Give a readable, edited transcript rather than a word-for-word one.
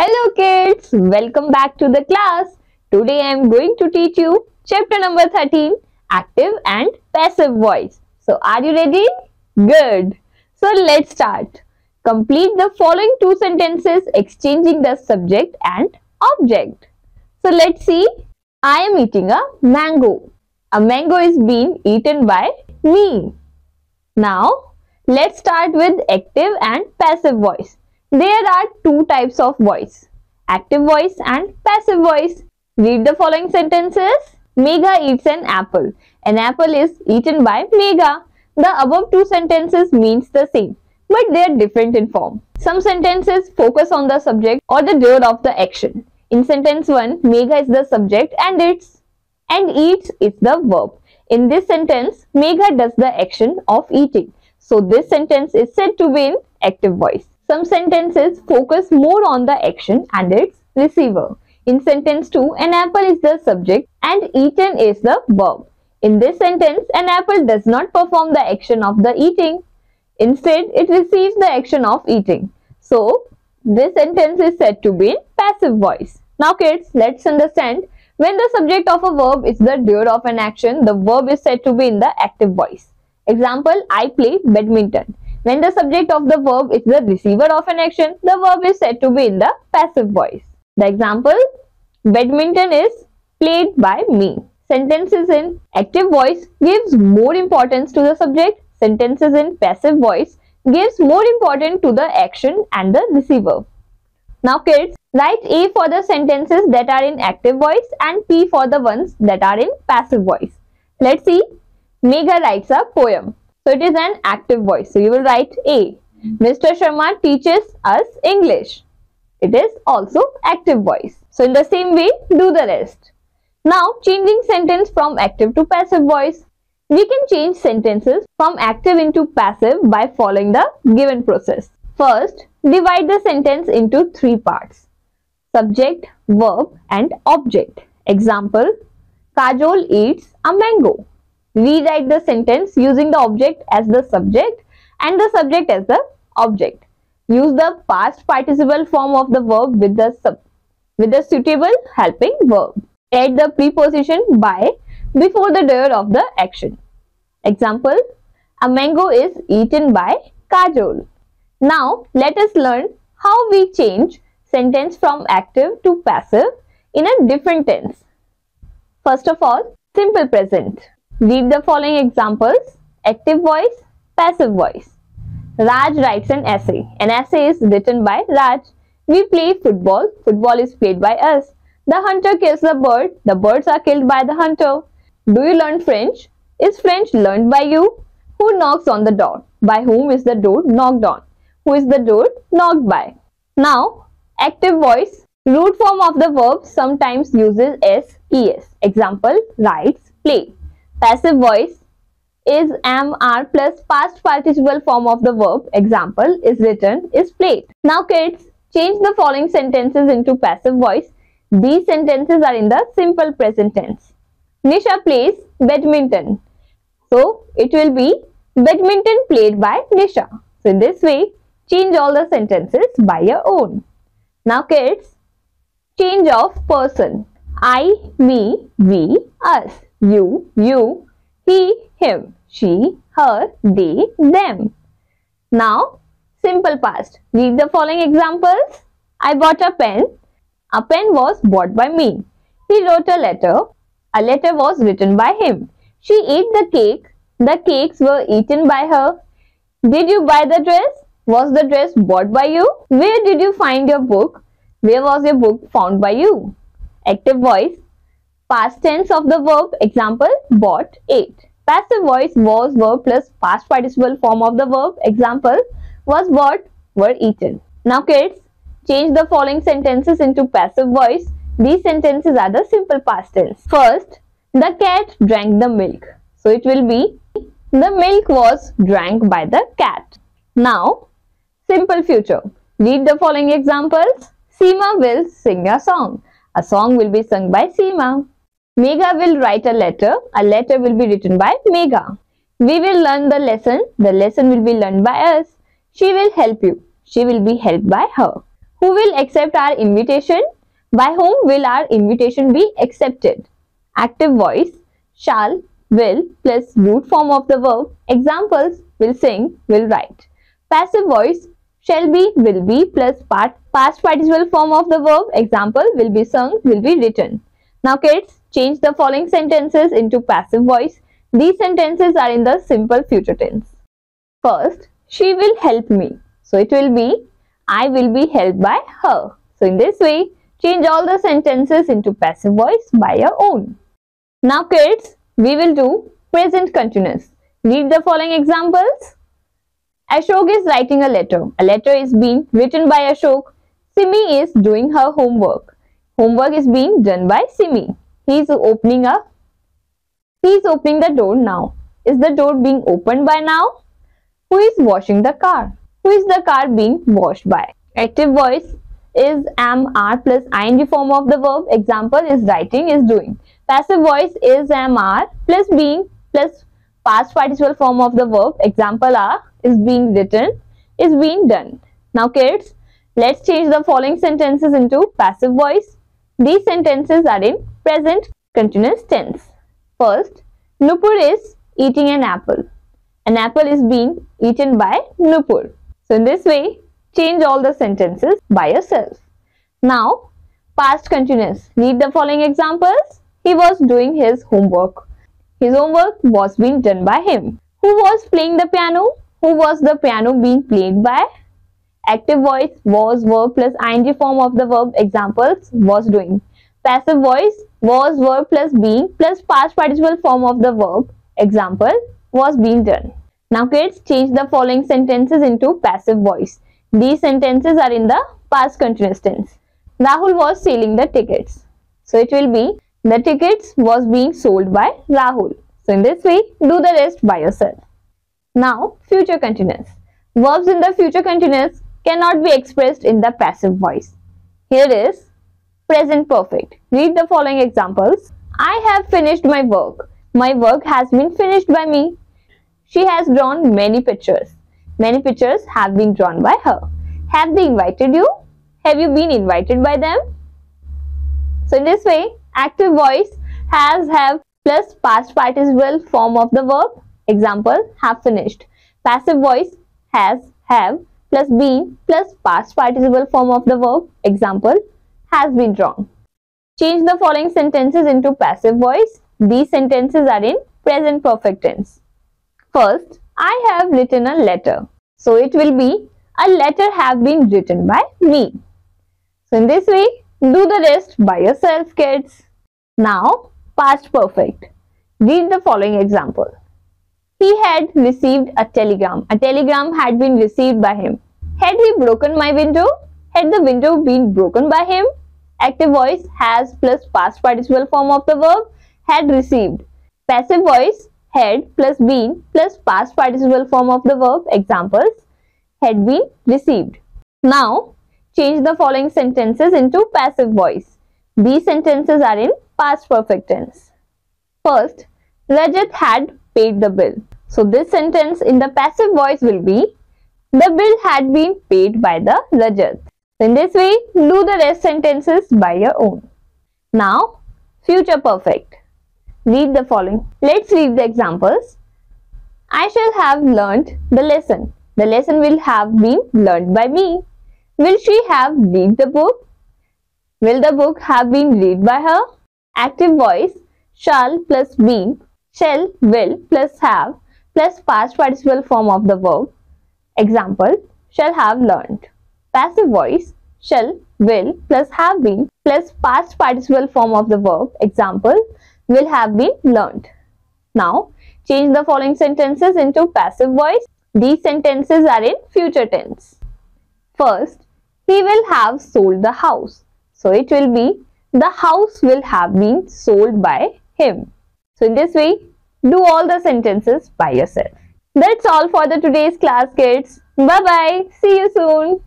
Hello kids, welcome back to the class. Today I am going to teach you chapter number 13, active and passive voice. So are you ready? Good. So let's start. Complete the following two sentences exchanging the subject and object. So let's see. I am eating a mango. A mango is being eaten by me. Now let's start with active and passive voice. There are two types of voice, active voice and passive voice. Read the following sentences. Megha eats an apple. An apple is eaten by Megha. The above two sentences means the same, but they are different in form. Some sentences focus on the subject or the doer of the action. In sentence 1, Megha is the subject and eats is the verb. In this sentence, Megha does the action of eating. So this sentence is said to be in active voice. Some sentences focus more on the action and its receiver. In sentence 2, an apple is the subject and eaten is the verb. In this sentence, an apple does not perform the action of the eating. Instead, it receives the action of eating. So, this sentence is said to be in passive voice. Now kids, let's understand. When the subject of a verb is the doer of an action, the verb is said to be in the active voice. Example, I play badminton. When the subject of the verb is the receiver of an action, the verb is said to be in the passive voice. The example, badminton is played by me. Sentences in active voice gives more importance to the subject. Sentences in passive voice gives more importance to the action and the receiver. Now kids, write A for the sentences that are in active voice and P for the ones that are in passive voice. Let's see. Megha writes a poem. So it is an active voice. So you will write A. Mr. Sharma teaches us English. It is also active voice. So in the same way, do the rest. Now changing sentence from active to passive voice. We can change sentences from active into passive by following the given process. First, divide the sentence into three parts. Subject, verb and object. Example, Kajol eats a mango. Rewrite the sentence using the object as the subject and the subject as the object. Use the past participle form of the verb with the suitable helping verb. Add the preposition by before the doer of the action. Example, a mango is eaten by Kajol. Now let us learn how we change sentence from active to passive in a different tense. First of all, simple present. Read the following examples. Active voice, passive voice. Raj writes an essay. An essay is written by Raj. We play football. Football is played by us. The hunter kills the bird. The birds are killed by the hunter. Do you learn French? Is French learned by you? Who knocks on the door? By whom is the door knocked on? Who is the door knocked by? Now, active voice. Root form of the verb sometimes uses S-ES. Example, writes, play. Passive voice is am, are plus past participle form of the verb. Example, is written, is played. Now kids, change the following sentences into passive voice. These sentences are in the simple present tense. Nisha plays badminton. So, it will be badminton played by Nisha. So, in this way, change all the sentences by your own. Now kids, change of person. I, me, we, us. You, he, him, she, her, they, them. Now, simple past. Read the following examples. I bought a pen. A pen was bought by me. He wrote a letter. A letter was written by him. She ate the cake. The cakes were eaten by her. Did you buy the dress? Was the dress bought by you? Where did you find your book? Where was your book found by you? Active voice. Past tense of the verb. Example, bought, ate. Passive voice, was, were plus past participle form of the verb. Example, was bought, were eaten. Now kids, change the following sentences into passive voice. These sentences are the simple past tense. First, the cat drank the milk. So it will be, the milk was drank by the cat. Now, simple future. Read the following examples. Seema will sing a song. A song will be sung by Seema. Megha will write a letter. A letter will be written by Megha. We will learn the lesson. The lesson will be learned by us. She will help you. She will be helped by her. Who will accept our invitation? By whom will our invitation be accepted? Active voice shall, will plus root form of the verb. Examples: will sing, will write. Passive voice shall be, will be plus past participle form of the verb. Example: will be sung, will be written. Now kids, change the following sentences into passive voice. These sentences are in the simple future tense. First, she will help me. So it will be, I will be helped by her. So in this way, change all the sentences into passive voice by your own. Now kids, we will do present continuous. Read the following examples. Ashok is writing a letter. A letter is being written by Ashok. Simi is doing her homework. Homework is being done by Simi. He is opening the door now. Is the door being opened by now? Who is washing the car? Who is the car being washed by? Active voice is am, are plus ing form of the verb. Example is writing, is doing. Passive voice is am, are plus being plus past participle form of the verb. Example are, is being written, is being done. Now kids, let's change the following sentences into passive voice. These sentences are in present continuous tense. First, Nupur is eating an apple. An apple is being eaten by Nupur. So in this way, change all the sentences by yourself. Now, past continuous. Read the following examples. He was doing his homework. His homework was being done by him. Who was playing the piano? Who was the piano being played by? Active voice was verb plus ing form of the verb. Examples was doing. Passive voice was verb plus being plus past participle form of the verb. Example was being done. Now kids, change the following sentences into passive voice. These sentences are in the past continuous tense. Rahul was selling the tickets. So it will be, the tickets was being sold by Rahul. So in this way, do the rest by yourself. Now, future continuous. Verbs in the future continuous cannot be expressed in the passive voice. Here is present perfect. Read the following examples. I have finished my work. My work has been finished by me. She has drawn many pictures. Many pictures have been drawn by her. Have they invited you? Have you been invited by them? So in this way, active voice has, have plus past participle form of the verb. Example, have finished. Passive voice has, have plus been plus past participle form of the verb. Example, has been drawn. Change the following sentences into passive voice. These sentences are in present perfect tense. First, I have written a letter. So it will be, a letter have been written by me. So in this way, do the rest by yourself, kids. Now, past perfect. Read the following example. He had received a telegram. A telegram had been received by him. Had he broken my window? Had the window been broken by him? Active voice has plus past participle form of the verb. Had received. Passive voice had plus been plus past participle form of the verb. Examples, had been received. Now, change the following sentences into passive voice. These sentences are in past perfect tense. First, Rajat had paid the bill. So this sentence in the passive voice will be, the bill had been paid by the Rajat. In this way, do the rest sentences by your own. Now, future perfect. Read the following. Let's read the examples. I shall have learnt the lesson. The lesson will have been learnt by me. Will she have read the book? Will the book have been read by her? Active voice shall plus been, shall, will plus have plus past participle form of the verb. Example, shall have learnt. Passive voice shall, will plus have been plus past participle form of the verb. Example, will have been learnt. Now, change the following sentences into passive voice. These sentences are in future tense. First, he will have sold the house. So it will be, the house will have been sold by him. So in this way, do all the sentences by yourself. That's all for the today's class, kids. Bye-bye. See you soon.